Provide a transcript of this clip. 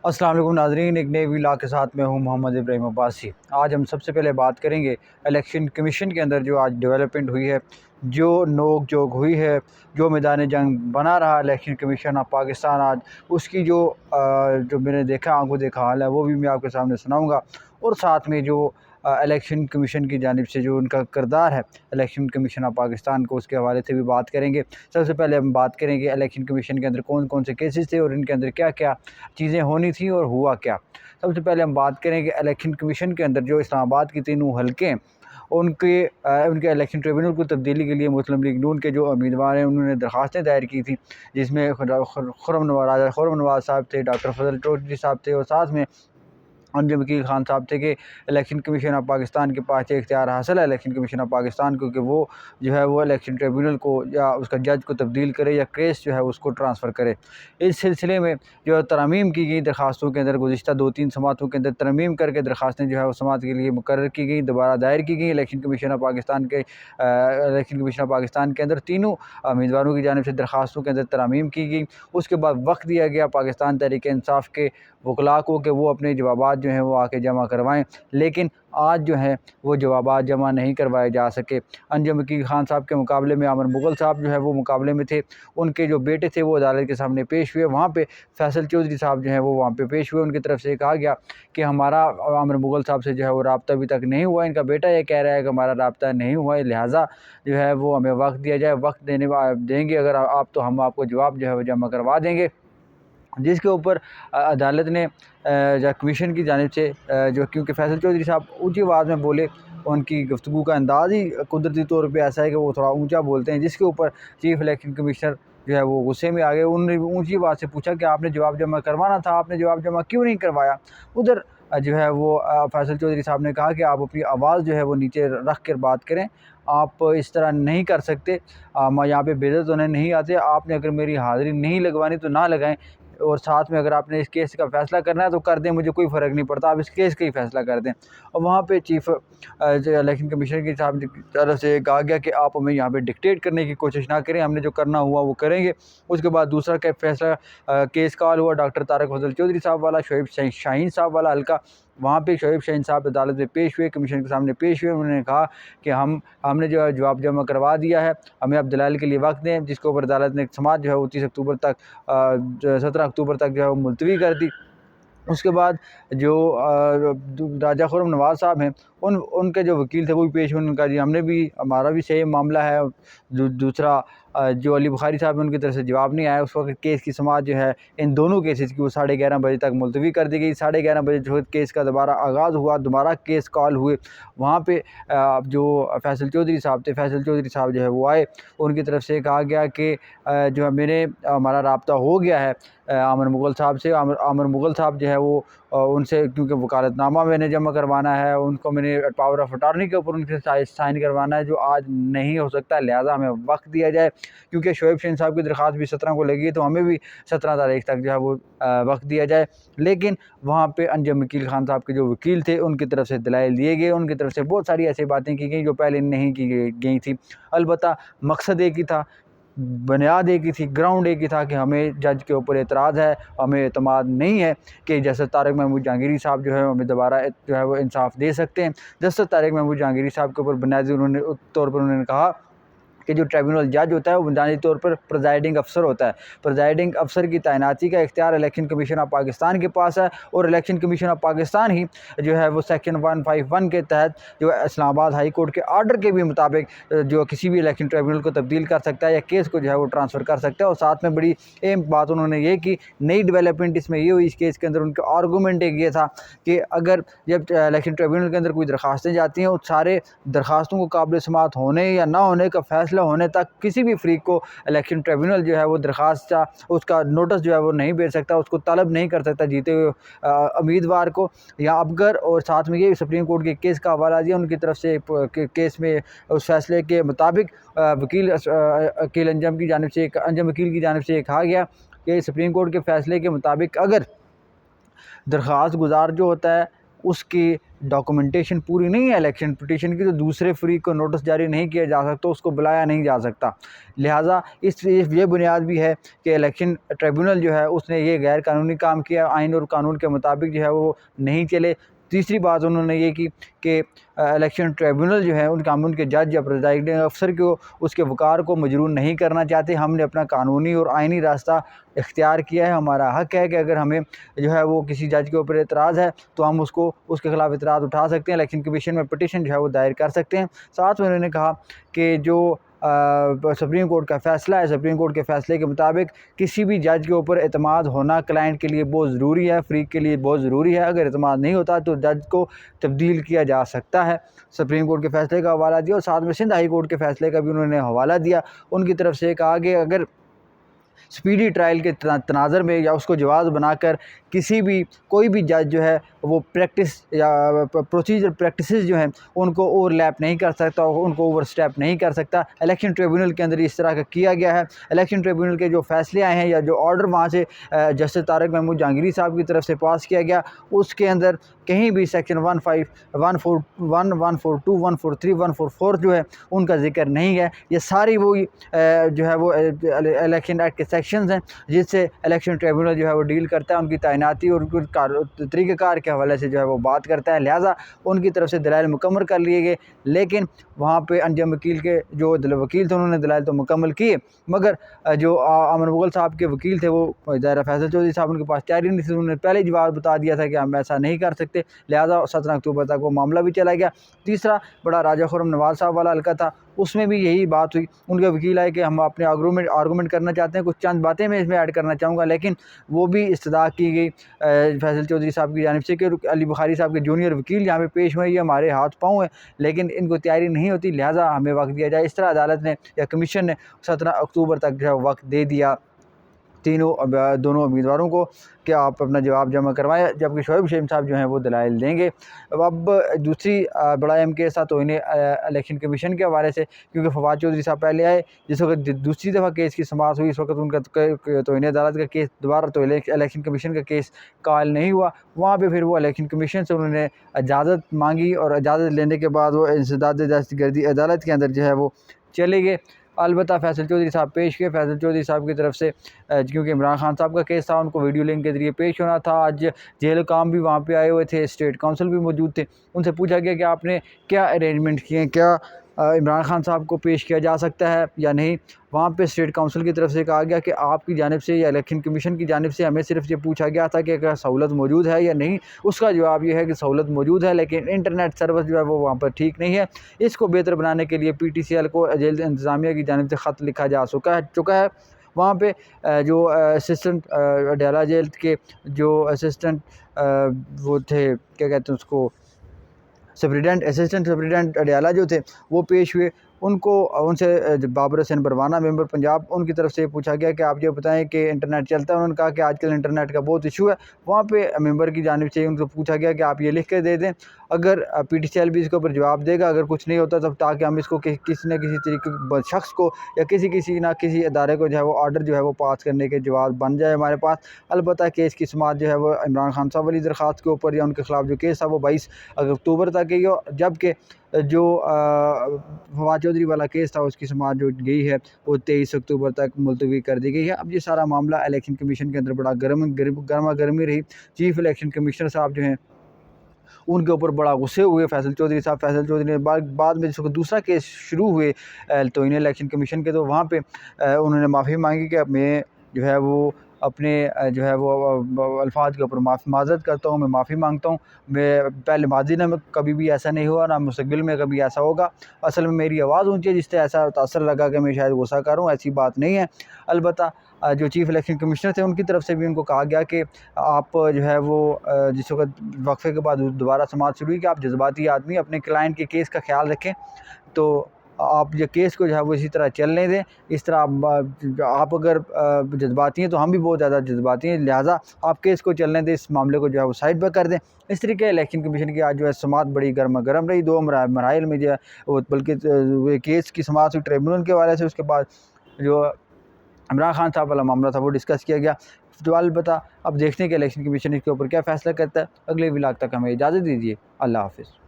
अस्सलाम वालेकुम नाज़रीन, एक नए व्लॉग के साथ मैं हूं मोहम्मद इब्राहिम अब्बासी। आज हम सबसे पहले बात करेंगे इलेक्शन कमीशन के अंदर जो आज डेवलपमेंट हुई है, जो नोक झोंक हुई है, जो मैदान जंग बना रहा इलेक्शन कमीशन ऑफ पाकिस्तान आज, उसकी जो मैंने देखा, आंखों देखा हाल है, वो भी मैं आपके सामने सुनाऊँगा। और साथ में जो इलेक्शन कमीशन की जानिब से जो उनका किरदार है इलेक्शन कमीशन ऑफ पाकिस्तान को, उसके हवाले से भी बात करेंगे। सबसे पहले हम बात करेंगे इलेक्शन कमीशन के अंदर कौन कौन से केसेस थे और इनके अंदर क्या क्या चीज़ें होनी थी और हुआ क्या। सबसे पहले हम बात करेंगे इलेक्शन कमीशन के अंदर जो इस्लामाबाद की तीनों हलके हैं, उनके इलेक्शन ट्रिब्यूनल को तब्दीली के लिए मुस्लिम लीग नून के जो उम्मीदवार हैं उन्होंने दरख्वास्तें दायर की थी, जिसमें खुर्रम नवाज साहब थे, डॉक्टर फजल चौधरी साहब थे और साथ में अंजुम वकील खान साहब थे कि इलेक्शन कमीशन ऑफ पाकिस्तान के पास ये इख्तियार हासिल है इलेक्शन कमीशन ऑफ पाकिस्तान को कि वो जो है वो इलेक्शन ट्रिब्यूनल को या उसका जज को तब्दील करे या केस जो है उसको ट्रांसफ़र करे। इस सिलसिले में जो तरमीम की गई दरखास्तों के अंदर गुज़िश्ता 2-3 समातों के अंदर तरमीम करके दरखास्तें जो है उस समात के लिए मुकर्रर की गई, दोबारा दायर की गई इलेक्शन कमीशन ऑफ पाकिस्तान के अंदर तीनों उम्मीदवारों की जानिब से दरखास्तों के अंदर तरमीम की गई। उसके बाद वक्त दिया गया पाकिस्तान तहरीक इंसाफ के वकला को कि वो अपने जवाबात जो हैं वो आके जमा करवाएँ, लेकिन आज जो है वो जवाबात जमा नहीं करवाए जा सके। अंजुम वकील खान साहब के मुकाबले में आमिर मुग़ल साहब जो है वो मुकाबले में थे, उनके जो बेटे थे वो अदालत के सामने पेश हुए, वहाँ पे फैसल चौधरी साहब जो हैं वो वहाँ पे पेश हुए। उनकी तरफ से कहा गया कि हमारा आमिर मुग़ल साहब से जो है वो राब्ता अभी तक नहीं हुआ, इनका बेटा ये कह रहा है कि हमारा राब्ता नहीं हुआ है, लिहाजा जो है वो हमें वक्त दिया जाए, वक्त देंगे अगर आप तो हम आपको जवाब जो है वो जमा करवा देंगे। जिसके ऊपर अदालत ने जो कमीशन की जानिब से जो, क्योंकि फैसल चौधरी साहब ऊँची आवाज़ में बोले, उनकी गुफ्तगू का अंदाज़ ही कुदरती तौर पे ऐसा है कि वो थोड़ा ऊँचा बोलते हैं, जिसके ऊपर चीफ़ इलेक्शन कमिश्नर जो है वो गुस्से में आ गए। उन्होंने ऊँची आवाज़ से पूछा कि आपने जवाब जमा करवाना था, आपने जवाब जमा क्यों नहीं करवाया? उधर जो है वो फैसल चौधरी साहब ने कहा कि आप अपनी आवाज़ जो है वो नीचे रख कर बात करें, आप इस तरह नहीं कर सकते, हम यहाँ पे बेइज्जत होने नहीं आते, आपने अगर मेरी हाज़िरी नहीं लगवानी तो ना लगाएँ, और साथ में अगर आपने इस केस का फ़ैसला करना है तो कर दें, मुझे कोई फ़र्क नहीं पड़ता, आप इस केस का ही फ़ैसला कर दें। और वहाँ पे चीफ़ जो इलेक्शन कमीशन की साहब की तरफ से कहा गया कि आप हमें यहाँ पे डिक्टेट करने की कोशिश ना करें, हमने जो करना हुआ वो करेंगे। उसके बाद दूसरा फ़ैसला केस कॉल हुआ डॉक्टर तारक फजल चौधरी साहब वाला, शोएब शाहीन साहब वाला हल्का। वहाँ पे शोएब शाहीन साहब अदालत में पेश हुए, कमीशन के सामने पेश हुए। उन्होंने कहा कि हमने जो है जवाब जमा करवा दिया है, हमें अब दलाइल के लिए वक्त दें, जिसके ऊपर अदालत ने समाअत जो है वो 30 अक्टूबर तक 17 अक्टूबर तक जो है वो मुलतवी कर दी। उसके बाद जो राजा खुर्रम नवाज़ साहब हैं, उनके जो वकील थे वो भी पेश हुए। उन्होंने कहा जी हमारा भी सेम मामला है। दूसरा जो अली बुखारी साहब हैं उनकी तरफ से जवाब नहीं आया। उस वक्त केस की समाअत जो है इन दोनों केसेस की वो 11:30 बजे तक मुलतवी कर दी गई। 11:30 बजे जो केस का दोबारा आगाज़ हुआ, दोबारा केस कॉल हुए। वहाँ पे जो फैसल चौधरी साहब थे, फैसल चौधरी साहब जो है वो आए, उनकी तरफ से कहा गया कि जो है हमारा राब्ता हो गया है आमिर मुग़ल साहब से। आमिर मुग़ल साहब जो है वो उनसे, क्योंकि वकालतनामा मैंने जमा करवाना है, उनको मैंने पावर ऑफ अटॉर्नी के ऊपर उनसे साइन करवाना है, जो आज नहीं हो सकता, लिहाजा हमें वक्त दिया जाए। क्योंकि शोएब शाहीन साहब की दरख्वास्त भी 17 को लगी है, तो हमें भी 17 तारीख तक जो है वो वक्त दिया जाए। लेकिन वहाँ पे अंजुम वकील खान साहब के जो वकील थे उनकी तरफ से दलाइल दिए गए, उनकी तरफ से बहुत सारी ऐसी बातें की गई जो पहले नहीं की गई थी। अलबत्ता मकसद एक ही था, बुनियाद एक ही थी, ग्राउंड एक ही था कि हमें जज के ऊपर एतराज़ है, हमें एतमाद नहीं है कि जस्टिस तारिक महमूद जहांगीरी साहब जो है हमें दोबारा जो है वो इंसाफ दे सकते हैं। जस्टिस तारिक महमूद जहांगीरी साहब के ऊपर बुनियादी तौर पर उन्होंने कहा कि जो ट्रिब्यूनल जज होता है वो बुनियादी तौर पर प्रिजाइडिंग अफसर होता है। प्रिजाइडिंग अफसर की तैनाती का इख्तियार इलेक्शन कमीशन ऑफ पाकिस्तान के पास है, और इलेक्शन कमीशन ऑफ पाकिस्तान ही जो है वो सेक्शन 151 के तहत जो इस्लामाबाद हाई कोर्ट के आर्डर के भी मुताबिक जो किसी भी इलेक्शन ट्रिब्यूनल को तब्दील कर सकता है या केस को जो है वो ट्रांसफ़र कर सकता है। और साथ में बड़ी अहम बात उन्होंने ये की, नई डेवलपमेंट इसमें ये हुई इस केस के अंदर, उनका आर्गूमेंट एक ये था कि अगर जब इलेक्शन ट्रिब्यूनल के अंदर कोई दरखास्तें जाती हैं, उस सारे दरखास्तों को काबिल समाअत होने या ना होने का फ़ैसला होने तक किसी भी फ़रीक को इलेक्शन ट्रिब्यूनल जो है वो दरखास्त का उसका नोटिस जो है वो नहीं भेज सकता, उसको तलब नहीं कर सकता जीते हुए उम्मीदवार को या अबगर। और साथ में ये सुप्रीम कोर्ट के केस का हवाला दिया, उनकी तरफ से केस में उस फैसले के मुताबिक वकील अंजुम वकील की जानिब से ये कहा गया कि सुप्रीम कोर्ट के फ़ैसले के मुताबिक अगर दरख्वास्त गुजार जो होता है उसकी डॉक्यूमेंटेशन पूरी नहीं है इलेक्शन पिटीशन की, तो दूसरे फ्री को नोटिस जारी नहीं किया जा सकता, उसको बुलाया नहीं जा सकता। लिहाजा ये बुनियाद भी है कि इलेक्शन ट्रिब्यूनल जो है उसने ये गैर कानूनी काम किया, आइन और कानून के मुताबिक जो है वो नहीं चले। तीसरी बात उन्होंने ये की कि इलेक्शन ट्रिब्यूनल जो है उनके जज या प्रिजाइडिंग अफसर को, उसके वकार को मजरूर नहीं करना चाहते। हमने अपना कानूनी और आइनी रास्ता इख्तियार किया है। हमारा हक़ है कि अगर हमें जो है वो किसी जज के ऊपर एतराज़ है तो हम उसके ख़िलाफ़ एतराज़ उठा सकते हैं, इलेक्शन कमीशन में पिटीशन जो है वो दायर कर सकते हैं। साथ में उन्होंने कहा कि जो सुप्रीम कोर्ट का फ़ैसला है, सुप्रीम कोर्ट के फ़ैसले के मुताबिक किसी भी जज के ऊपर एतमाद होना क्लाइंट के लिए बहुत ज़रूरी है, फ़रीक के लिए बहुत ज़रूरी है। अगर एतमाद नहीं होता तो जज को तब्दील किया जा सकता है। सुप्रीम कोर्ट के फ़ैसले का हवाला दिया और साथ में सिंध हाई कोर्ट के फ़ैसले का भी उन्होंने हवाला दिया। उनकी तरफ से कहा कि अगर स्पीडी ट्रायल के तनाज़र में या उसको जवाज़ बनाकर कोई भी जज जो है वो प्रैक्टिस या प्रोसीजर प्रैक्टिसेस जो हैं उनको ओवरलैप नहीं कर सकता, उनको ओवरस्टेप नहीं कर सकता। इलेक्शन ट्रिब्यूनल के अंदर इस तरह का किया गया है। इलेक्शन ट्रिब्यूनल के जो फैसले आए हैं या जो ऑर्डर वहाँ से जस्टिस तारिक महमूद जहांगीरी साहब की तरफ से पास किया गया, उसके अंदर कहीं भी सेक्शन 15, 141, 142, 143, 144 जो है उनका जिक्र नहीं है। ये सारी वो जो है वो इलेक्शन एक्ट के सेक्शंस हैं जिससे इलेक्शन ट्रिब्यूनल जो है वो डील करता है, उनकी तैनाती और तरीक़ेकार के हवाले से जो है वो बात करता है। लिहाजा उनकी तरफ से दलाइल मुकम्मल कर लिए गए, लेकिन वहाँ पे अंजम वकील के जो वकील थे उन्होंने दलाइल तो मुकम्मल किए, मगर जो अमन मुगल साहब के वकील थे वो ज़ाहिर फैसल चौधरी साहब, उनके पास तैयारी नहीं थी। उन्होंने पहले ही जवाब बता दिया था कि हम ऐसा नहीं कर सकते। लिहाजा 17 अक्टूबर तक वो मामला भी चला गया। तीसरा बड़ा राजा खुर्रम नवाज़ साहब वाला हल्का था, उसमें भी यही बात हुई। उनके वकील आए कि हम अपने आर्गूमेंट करना चाहते हैं, कुछ चंद बातें मैं इसमें ऐड करना चाहूँगा, लेकिन वो भी इस्तदा की गई फैसल चौधरी साहब की जानिब से कि अली बुखारी साहब के जूनियर वकील यहाँ पे पेश हुए, ये हमारे हाथ पाँव हैं, लेकिन इनको तैयारी नहीं होती, लिहाजा हमें वक्त दिया जाए। इस तरह अदालत ने या कमीशन ने 17 अक्टूबर तक जो है वक्त दे दिया दोनों उम्मीदवारों को कि आप अपना जवाब जमा करवाएं, जबकि शोएब शहीम साहब जो हैं वो दलाइल देंगे। अब दूसरी बड़ा अहम केस था तौहीन इलेक्शन कमीशन के हवाले से, क्योंकि फवाद चौधरी साहब पहले आए, जिस वक्त दूसरी दफ़ा केस की समाअत हुई इस वक्त उनका तौहीन अदालत का केस दोबारा तो इलेक्शन कमीशन का केस कायल नहीं हुआ। वहाँ पर फिर वो इलेक्शन कमीशन से उन्होंने इजाज़त मांगी और इजाज़त लेने के बाद वो इंसदाद दहशतगर्दी अदालत के अंदर जो है वो चले गए। अलबत्ता फैसल चौधरी साहब पेश किए। फैसल चौधरी साहब की तरफ से क्योंकि इमरान खान साहब का केस था, उनको वीडियो लिंक के ज़रिए पेश होना था। आज जेल काम भी वहाँ पे आए हुए थे, स्टेट काउंसिल भी मौजूद थे। उनसे पूछा गया कि आपने क्या अरेंजमेंट किए हैं, क्या इमरान खान साहब को पेश किया जा सकता है या नहीं। वहाँ पे स्टेट काउंसिल की तरफ से कहा गया कि आपकी जानिब से या इलेक्शन कमीशन की जानिब से हमें सिर्फ ये पूछा गया था कि अगर सहूलत मौजूद है या नहीं। उसका जवाब ये है कि सहूलत मौजूद है, लेकिन इंटरनेट सर्विस जो है वो वहाँ पर ठीक नहीं है। इसको बेहतर बनाने के लिए PTCL को जेल इंतज़ामिया की जानिब से ख़त लिखा जा चुका है। वहाँ पे जो असिस्टेंट अडयाला जेल के जो असिस्टेंट वो थे, क्या कहते हैं उसको, असिस्टेंट सुप्रिटेंडेंट अडयाला जो थे वो पेश हुए। उनसे बाबर हुसैन बरवाना मेंबर पंजाब, उनकी तरफ से पूछा गया कि आप ये बताएं कि इंटरनेट चलता है। उन्होंने कहा कि आजकल इंटरनेट का बहुत इशू है। वहाँ पे मेंबर की जानिब से उनको पूछा गया कि आप ये लिख के दे दें, अगर PTCL भी इसके ऊपर जवाब देगा, अगर कुछ नहीं होता तब ताकि हम इसको किसी न किसी तरीके शख्स को या किसी अदारे को जो है वो ऑर्डर जो है वो पास करने के जवाब बन जाए हमारे पास। अलबत्ता केस की समाअत जो है वो इमरान खान साहब वाली दरख्वास्त के ऊपर या उनके ख़िलाफ़ जो केस था वो 22 अक्टूबर तक गई हो, जबकि जो फवाद चौधरी वाला केस था उसकी समाअत जो गई है वो 23 अक्टूबर तक मुलतवी कर दी गई है। अब ये सारा मामला इलेक्शन कमीशन के अंदर बड़ा गर्मा गर्मी रही। चीफ इलेक्शन कमिश्नर साहब जो हैं उनके ऊपर बड़ा गुस्से हुए फैसल चौधरी साहब। फैसल चौधरी ने बाद में जिसको दूसरा केस शुरू हुए तौहीन इलेक्शन कमीशन के, तो वहाँ पे उन्होंने माफ़ी मांगी कि मैं जो है वो अपने जो है वो अल्फाज के ऊपर माज़रत करता हूँ, मैं माफ़ी मांगता हूँ। मैं पहले माजी में कभी भी ऐसा नहीं हुआ, ना मुस्तक़बिल में कभी ऐसा होगा। असल में मेरी आवाज़ ऊँची है जिससे ऐसा तासर लगा कि मैं शायद गुस्सा करूँ, ऐसी बात नहीं है। अलबत्ता जो चीफ़ इलेक्शन कमिश्नर थे उनकी तरफ से भी उनको कहा गया कि आप जो है वो जिस वक्त वक्फे के बाद दोबारा समाअत शुरू हुई कि आप जज्बाती आदमी, अपने क्लाइंट के केस का ख्याल रखें, तो आप ये केस को जो है वो इसी तरह चलने दें। इस तरह आप अगर जज्बाती हैं तो हम भी बहुत ज़्यादा जज्बाती हैं, लिहाजा आप केस को चलने दें, इस मामले को जो है वो साइड पर कर दें। इस तरीके इलेक्शन कमीशन की आज जो है समाअत बड़ी गर्मा गर्म रही। 2 मराइल में जो है वो बल्कि केस की समाअत हुई ट्रिब्यूनल के हवाले से, उसके बाद जो इमरान खान साहब वाला मामला था वो डिस्कस किया गया। तो अलबत्ता अब देखने के इलेक्शन कमीशन इसके ऊपर क्या फ़ैसला करता है। अगले व्लॉग तक हमें इजाज़त दीजिए। अल्लाह हाफ़िज़।